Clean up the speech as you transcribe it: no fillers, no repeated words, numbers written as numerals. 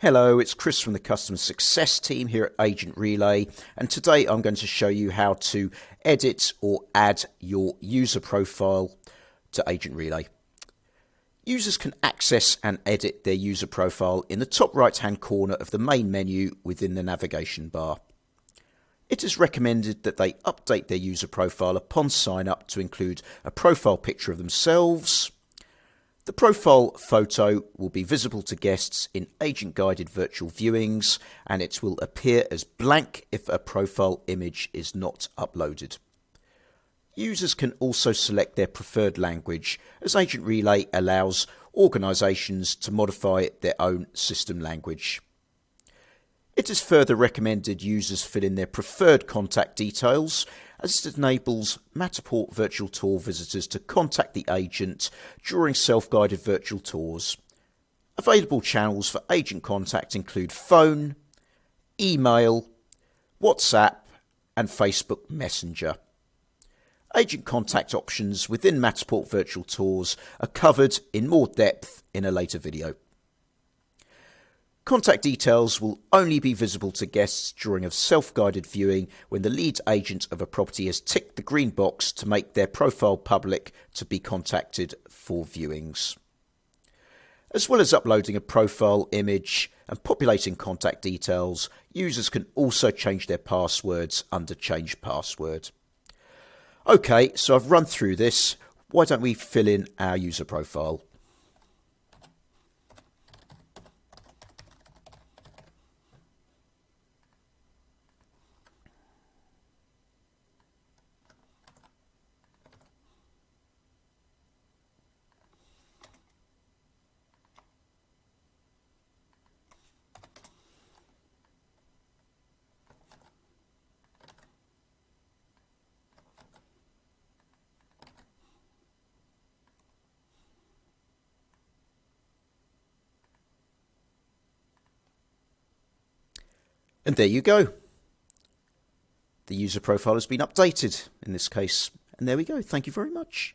Hello, it's Chris from the Customer Success team here at AgentRelay, and today I'm going to show you how to edit or add your user profile to AgentRelay. Users can access and edit their user profile in the top right hand corner of the main menu within the navigation bar. It is recommended that they update their user profile upon sign up to include a profile picture of themselves. The profile photo will be visible to guests in agent-guided virtual viewings, and it will appear as blank if a profile image is not uploaded. Users can also select their preferred language, as AgentRelay allows organisations to modify their own system language. It is further recommended users fill in their preferred contact details, as it enables Matterport virtual tour visitors to contact the agent during self-guided virtual tours. Available channels for agent contact include phone, email, WhatsApp and Facebook Messenger. Agent contact options within Matterport virtual tours are covered in more depth in a later video. Contact details will only be visible to guests during a self-guided viewing when the lead agent of a property has ticked the green box to make their profile public to be contacted for viewings. As well as uploading a profile image and populating contact details, users can also change their passwords under Change Password. Okay, so I've run through this. Why don't we fill in our user profile? And there you go. The user profile has been updated in this case. And there we go. Thank you very much.